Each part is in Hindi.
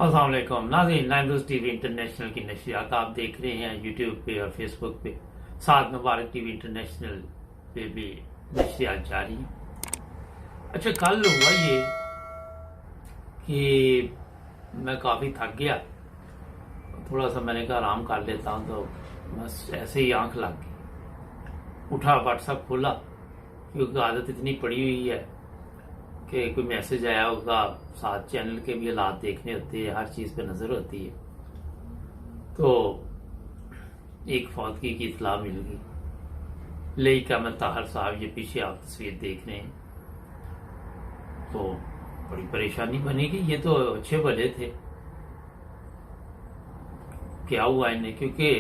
अस्सलाम वालेकुम नाज़रीन, नाइमरोज़ टीवी इंटरनेशनल की नशियात आप देख रहे हैं यूट्यूब पे और फेसबुक पे। साथ मुबारक टीवी इंटरनेशनल पे भी नशियात जारी हैं। अच्छा, कल हुआ ये कि मैं काफ़ी थक गया, थोड़ा सा मैंने कहा आराम कर लेता हूँ, तो बस ऐसे ही आंख लग गई। उठा, व्हाट्सएप खोला, क्योंकि आदत इतनी पड़ी हुई है कि कोई मैसेज आया होगा, साथ चैनल के भी हालात देखने होते हैं, हर चीज़ पे नज़र होती है। तो एक फौतगी की इतला मिल गई। लेई का मैं ताहर साहब, ये पीछे आप तस्वीर देख रहे हैं, तो बड़ी परेशानी बनी कि ये तो अच्छे भले थे, क्या हुआ इन्हें? क्योंकि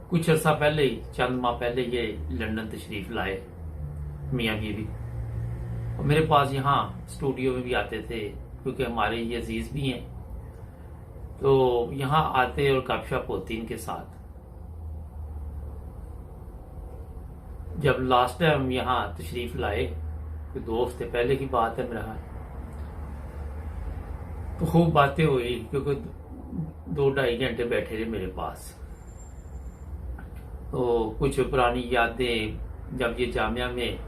कुछ अर्सा पहले ही, चंद माह पहले ये लंदन तशरीफ लाए मियाँ बीवी, और मेरे पास यहाँ स्टूडियो में भी आते थे, क्योंकि हमारे ये अजीज भी हैं, तो यहाँ आते और गपशप होती इनके साथ। जब लास्ट टाइम यहाँ तशरीफ लाए, तो 2 हफ्ते पहले की बात है मेरा, तो खूब बातें हुई, क्योंकि 2-2.5 घंटे बैठे रहे मेरे पास। तो कुछ पुरानी यादें, जब ये जामिया में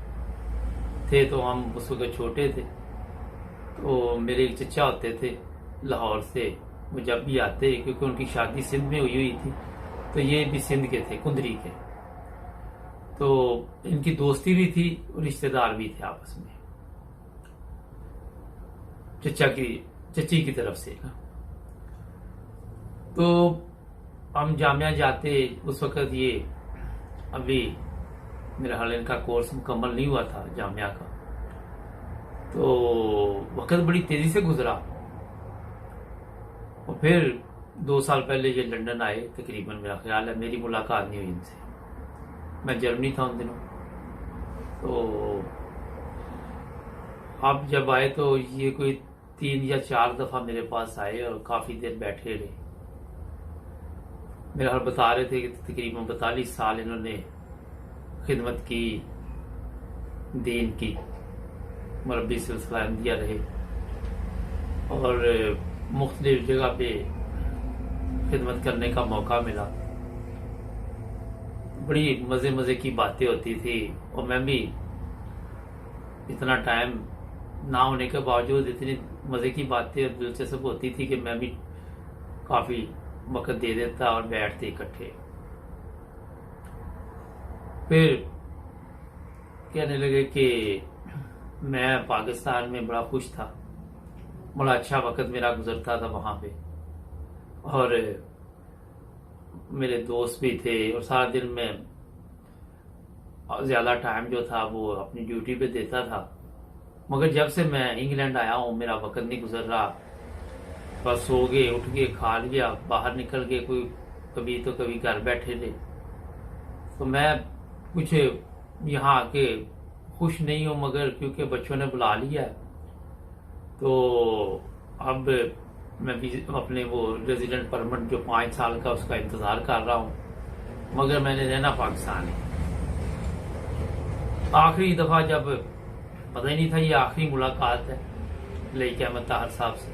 थे तो हम उस वक्त छोटे थे, तो मेरे एक चचा होते थे लाहौर से, वो जब भी आते, क्योंकि उनकी शादी सिंध में हुई थी, तो ये भी सिंध के थे, कुंदरी के, तो इनकी दोस्ती भी थी और रिश्तेदार भी थे आपस में, चची की तरफ से। तो हम जामिया जाते, उस वक्त ये अभी मेरा हाल इनका कोर्स मुकम्मल नहीं हुआ था जामिया का, तो वक्त बड़ी तेजी से गुजरा। और फिर 2 साल पहले ये लंदन आए, तकरीबन मेरा ख्याल है मेरी मुलाकात नहीं हुई इनसे, मैं जर्मनी था उन दिनों। तो अब जब आए तो ये कोई 3 या 4 दफा मेरे पास आए और काफी देर बैठे रहे। मेरा हाल बता रहे थे कि तकरीबन 42 साल इन्होंने खिदमत की, दीन की मरबी सिलसिला दिया रहे, और मुख्तलिफ जगह पे खिदमत करने का मौका मिला। बड़ी मजे मजे की बातें होती थी, और मैं भी इतना टाइम ना होने के बावजूद इतनी मजे की बातें और दिलचस्प होती थी कि मैं भी काफी वक्त दे देता और बैठते इकट्ठे। फिर कहने लगे कि मैं पाकिस्तान में बड़ा खुश था, बड़ा अच्छा वक्त मेरा गुजरता था वहां पे, और मेरे दोस्त भी थे, और सारा दिन में ज्यादा टाइम जो था वो अपनी ड्यूटी पे देता था। मगर जब से मैं इंग्लैंड आया हूँ, मेरा वक्त नहीं गुजर रहा, बस सो गए, उठ गए, खा लिया, बाहर निकल गए, कोई कभी तो कभी घर बैठे थे। तो मैं कुछ यहाँ आके खुश नहीं हूँ, मगर क्योंकि बच्चों ने बुला लिया है, तो अब मैं भी अपने वो रेजिडेंट परमिट जो 5 साल का, उसका इंतजार कर रहा हूँ, मगर मैंने रहना पाकिस्तान है। आखिरी दफा जब पता ही नहीं था ये आखिरी मुलाकात है लेके अहमद ताहर साहब से,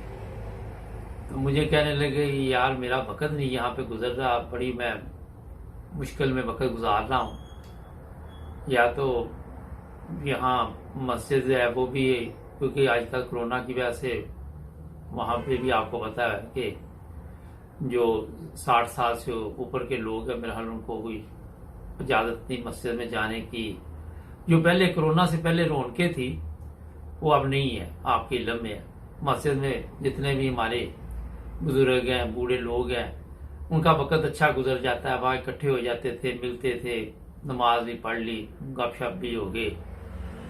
तो मुझे कहने लगे यार मेरा वक्त नहीं यहाँ पे गुजर रहा, बड़ी मैं मुश्किल में वक्त गुजार रहा हूँ, या तो यहाँ मस्जिद है वो भी, क्योंकि आज तक कोरोना की वजह से वहाँ पे भी आपको पता है कि जो 60 साल से ऊपर के लोग हैं, मेरे हाल उनको कोई इजाज़त नहीं मस्जिद में जाने की। जो पहले कोरोना से पहले रौनकें थी वो अब नहीं है, आपके इल्म में है। मस्जिद में जितने भी हमारे बुजुर्ग हैं, बूढ़े लोग हैं, उनका वक्त अच्छा गुजर जाता है, वहाँ इकट्ठे हो जाते थे, मिलते थे, नमाज भी पढ़ ली, गपशप भी हो गए,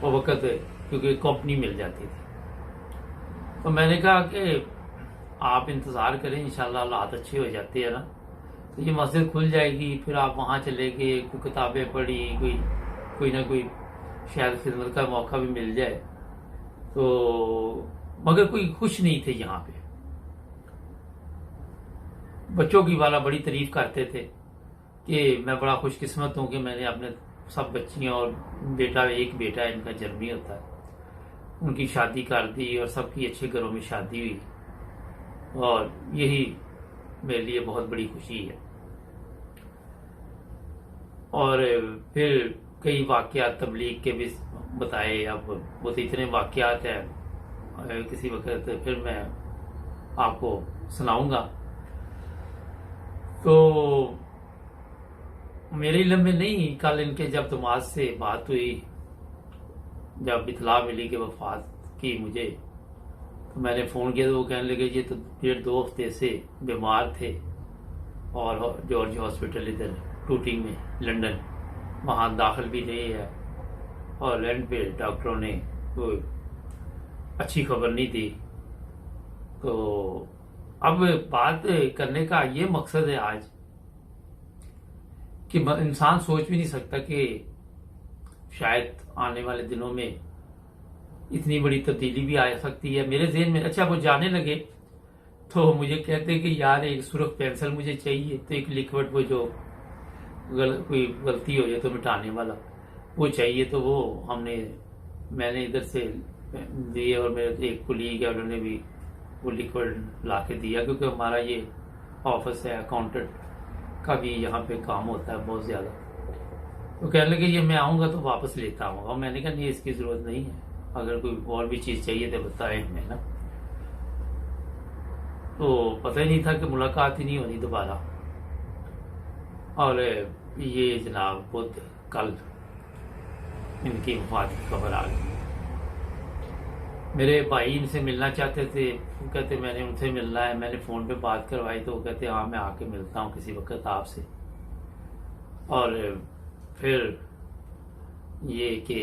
वो वक्त क्योंकि कंपनी मिल जाती थी। तो मैंने कहा कि आप इंतज़ार करें, इंशाल्लाह हालात अच्छे हो जाते हैं ना, तो ये मस्जिद खुल जाएगी, फिर आप वहाँ चले गए, कोई किताबें पढ़ी, कोई ना कोई शायद खिदमत का मौका भी मिल जाए। तो मगर कोई खुश नहीं थे यहाँ पे। बच्चों की वाला बड़ी तारीफ करते थे कि मैं बड़ा खुशकिस्मत हूँ कि मैंने अपने सब बच्चियां, और बेटा, एक बेटा है इनका जर्मनी होता है, उनकी शादी कर दी और सबकी अच्छे घरों में शादी हुई। और यही मेरे लिए बहुत बड़ी खुशी है। और फिर कई वाक़यात तबलीग के भी बताए। अब वो तो इतने वाक़यात हैं, किसी वक्त फिर मैं आपको सुनाऊंगा। तो मेरे इल्म में नहीं, कल इनके जब दमाद से बात हुई, जब इतला मिली कि वफात की मुझे, तो मैंने फ़ोन किया तो वो कहने लगे ये तो 1.5-2 हफ्ते से बीमार थे और जॉर्ज हॉस्पिटल इधर टूटिंग में लंदन, वहाँ दाखिल भी रहे हैं और एंड पे डॉक्टरों ने कोई अच्छी खबर नहीं दी। तो अब बात करने का ये मकसद है आज कि इंसान सोच भी नहीं सकता कि शायद आने वाले दिनों में इतनी बड़ी तब्दीली भी आ सकती है। मेरे ज़हन में अच्छा वो जाने लगे तो मुझे कहते कि यार एक सुर्ख पेंसिल मुझे चाहिए, तो एक लिक्विड वो जो कोई गलती हो जाए तो मिटाने वाला वो चाहिए। तो वो मैंने इधर से दिए और मेरे एक कुलीग है उन्होंने भी वो लिक्विड ला के दिया, क्योंकि हमारा ये ऑफिस है, अकाउंटेंट का भी यहाँ पे काम होता है बहुत ज़्यादा। तो कहने लगे ये मैं आऊँगा तो वापस लेता हूँ। और मैंने कहा नहीं, इसकी ज़रूरत नहीं है, अगर कोई और भी चीज़ चाहिए तो बताएं हमें ना। तो पता ही नहीं था कि मुलाकात ही नहीं होनी दोबारा। और ये जनाब खुद कल इनकी वफात की खबर आ गई। मेरे भाई इनसे मिलना चाहते थे, वो कहते मैंने उनसे मिलना है। मैंने फ़ोन पे बात करवाई तो वो कहते हाँ मैं आके मिलता हूँ किसी वक्त आपसे। और फिर ये कि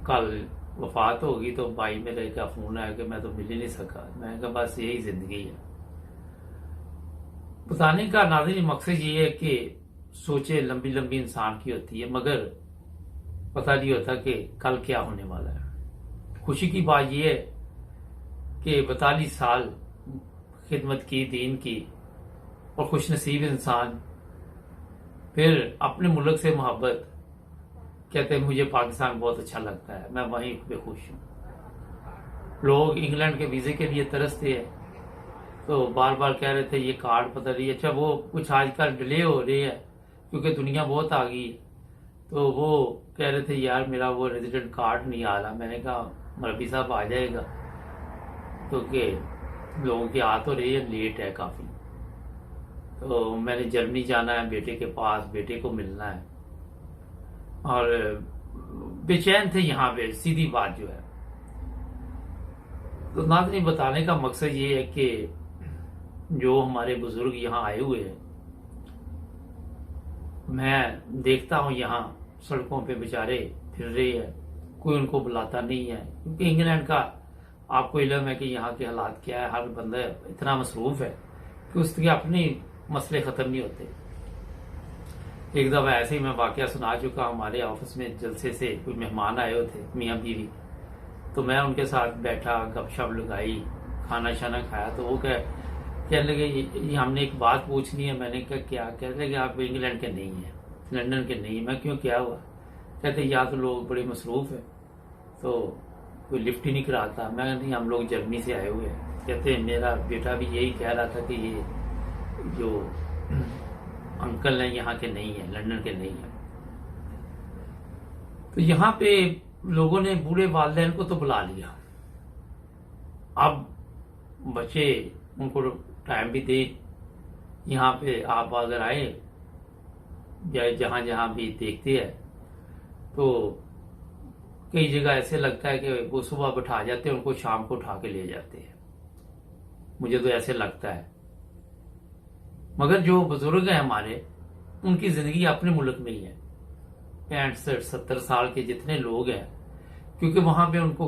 कल वफात होगी तो भाई मेरे का फ़ोन आया कि मैं तो मिल ही नहीं सका। मैंने कहा बस यही ज़िंदगी है। बताने का नाज़रीन मकसद ये है कि सोचे लंबी लंबी इंसान की होती है, मगर पता नहीं होता कि कल क्या होने वाला है। खुशी की बात यह है कि 42 साल खिदमत की दीन की और खुशनसीब इंसान, फिर अपने मुल्क से मोहब्बत, कहते हैं मुझे पाकिस्तान बहुत अच्छा लगता है, मैं वहीं पे खुश हूँ। लोग इंग्लैंड के वीज़े के लिए तरसते हैं तो बार बार कह रहे थे ये कार्ड पता नहीं, अच्छा वो कुछ आजकल डिले हो रही है क्योंकि दुनिया बहुत आ गई है, तो वो कह रहे थे यार मेरा वो रेजिडेंट कार्ड नहीं आ रहा। मैंने कहा मरबी साहब आ जाएगा, क्योंकि लोगों की आ तो रही है, लेट है काफ़ी। तो मैंने जर्मनी जाना है बेटे के पास, बेटे को मिलना है और बेचैन थे यहाँ पे, सीधी बात जो है। तो नाज़रीन बताने का मकसद ये है कि जो हमारे बुजुर्ग यहाँ आए हुए हैं, मैं देखता हूँ यहाँ सड़कों पे बेचारे फिर रहे हैं, कोई उनको बुलाता नहीं है, क्योंकि इंग्लैंड का आपको इल्म है कि यहाँ के हालात क्या है। हर बंदा इतना मसरूफ है कि उसके अपने मसले ख़त्म नहीं होते। एक दफ़ा ऐसे ही मैं वाक़या सुना चुका, हमारे ऑफिस में जलसे से कोई मेहमान आए हुए थे, मियाँ बीवी, तो मैं उनके साथ बैठा, गपशप लगाई, खाना शाना खाया। तो वो कहने लगे ये हमने एक बात पूछनी है। मैंने कहा क्या? कहते लगे आप इंग्लैंड के नहीं हैं, लंदन के नहीं। मैं क्यों, क्या हुआ? कहते यहाँ तो लोग बड़े मसरूफ़ हैं तो कोई लिफ्ट ही नहीं कराता। मैं नहीं, हम लोग जर्मनी से आए हुए हैं। कहते मेरा बेटा भी यही कह रहा था कि ये जो अंकल हैं यहाँ के नहीं है, लंदन के नहीं है। तो यहाँ पे लोगों ने बूढ़े वालिदैन को तो बुला लिया, अब बच्चे उनको टाइम भी दे। यहाँ पे आप अगर आए या जहाँ जहाँ भी देखते हैं तो कई जगह ऐसे लगता है कि वो सुबह बैठा जाते हैं, उनको शाम को उठा के ले जाते हैं। मुझे तो ऐसे लगता है। मगर जो बुजुर्ग हैं हमारे, उनकी जिंदगी अपने मुल्क में ही है। 65-70 साल के जितने लोग हैं, क्योंकि वहां पे उनको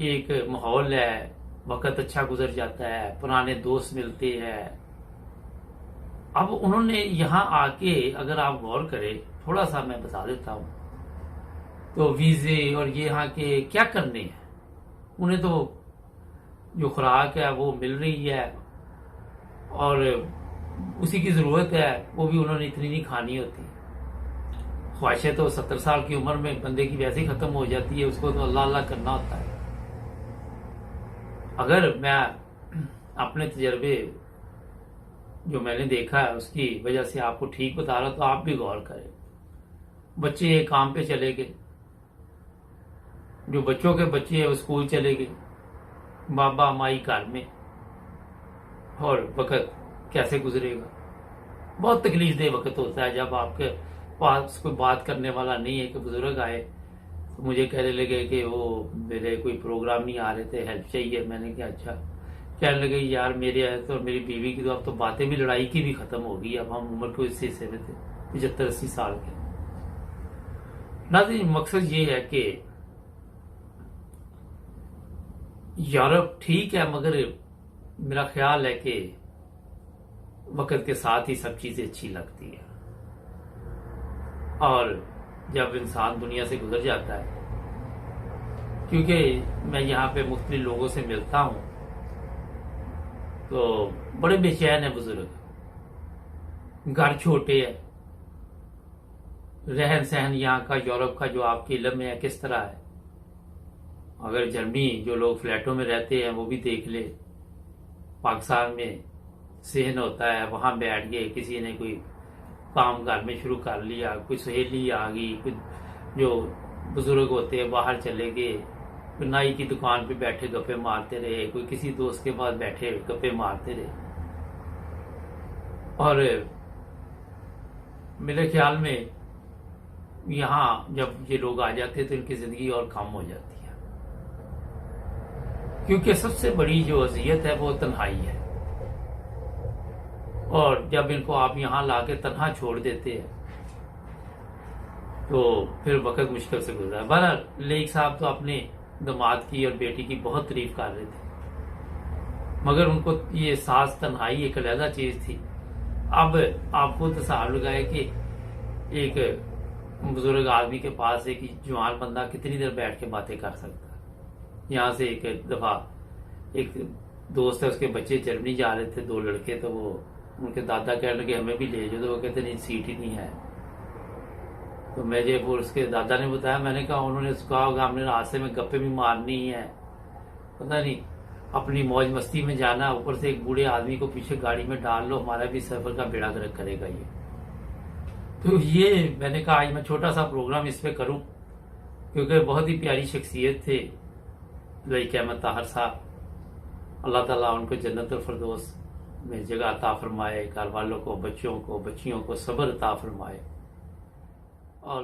एक माहौल है, वक्त अच्छा गुजर जाता है, पुराने दोस्त मिलते हैं। अब उन्होंने यहाँ आके, अगर आप गौर करें, थोड़ा सा मैं बता देता हूँ, तो वीजे और ये यहाँ के क्या करने हैं। उन्हें तो जो खुराक है वो मिल रही है और उसी की ज़रूरत है, वो भी उन्होंने इतनी नहीं खानी होती। ख्वाहिशें तो 70 साल की उम्र में बंदे की वैसे ही ख़त्म हो जाती है, उसको तो अल्लाह अल्लाह करना होता है। अगर मैं अपने तजर्बे जो मैंने देखा है उसकी वजह से आपको ठीक बता रहा हूं, तो आप भी गौर करें। बच्चे काम पे चले गए, जो बच्चों के बच्चे हैं वो स्कूल चले गए, बाबा माई घर में, और वक्त कैसे गुजरेगा। बहुत तकलीफ दे वक्त होता है जब आपके पास कोई बात करने वाला नहीं है। कि बुजुर्ग आए तो मुझे कहने लगे कि वो मेरे कोई प्रोग्राम नहीं आ रहे थे, हेल्प चाहिए। मैंने कहा अच्छा। कहने लगे यार मेरे आए तो और मेरी बीवी की तो अब तो बातें भी लड़ाई की भी खत्म हो गई, अब हम उम्र को इस हिस्से में थे 75-80 साल के। नाज़रीन, मकसद ये है कि यूरोप ठीक है, मगर मेरा ख्याल है कि वक्त के साथ ही सब चीजें अच्छी लगती है। और जब इंसान दुनिया से गुजर जाता है, क्योंकि मैं यहाँ पे मुख्तलिफ लोगों से मिलता हूँ, तो बड़े बेचैन है बुजुर्ग। घर छोटे है, रहन सहन यहाँ का यूरोप का जो आपके इल्म में है किस तरह है। अगर जर्मनी जो लोग फ्लैटों में रहते हैं वो भी देख ले, पाकिस्तान में सहन होता है, वहां बैठ गए, किसी ने कोई काम घर में शुरू कर लिया, कोई सहेली आ गई, कोई जो बुजुर्ग होते हैं बाहर चले गए, कोई नाई की दुकान पे बैठे गप्पे मारते रहे, कोई किसी दोस्त के पास बैठे गप्पे मारते रहे। और मेरे ख्याल में यहाँ जब ये लोग आ जाते हैं तो इनकी जिंदगी और कम हो जाती है, क्योंकि सबसे बड़ी जो अजियत है वो तन्हाई है। और जब इनको आप यहाँ लाके तन्हा छोड़ देते हैं तो फिर वक्त मुश्किल से गुजरा। बहरहाल लेक साहब तो अपने दामाद की और बेटी की बहुत तारीफ कर रहे थे, मगर उनको ये सास तन्हाई एक अलहदा चीज थी। अब आप खुद हिसाब लगाए कि एक बुजुर्ग आदमी के पास एक जवान बंदा कितनी देर बैठ के बातें कर सकता है। यहाँ से एक दफा एक दोस्त है, उसके बच्चे जर्मनी जा रहे थे, 2 लड़के, तो वो उनके दादा कहने लगे हमें भी ले जाओ, तो वो कहते नहीं सीट ही नहीं है। तो मैं जब उसके दादा ने बताया, मैंने कहा उन्होंने कहा होगा हमने रास्ते में गप्पे भी मारनी है, पता नहीं अपनी मौज मस्ती में जाना, ऊपर से एक बूढ़े आदमी को पीछे गाड़ी में डाल लो, हमारा भी सफर का बेड़ा गर्क करेगा ये। तो ये मैंने कहा आज मैं छोटा सा प्रोग्राम इस पे करूं, क्योंकि बहुत ही प्यारी शख्सियत थे लईक अहमद ताहर साहब। अल्लाह ताला उनको जन्नतुल फिरदौस में जगह अता फरमाए, घर वालों को, बच्चों को, बच्चियों को सब्र अता फरमाए। और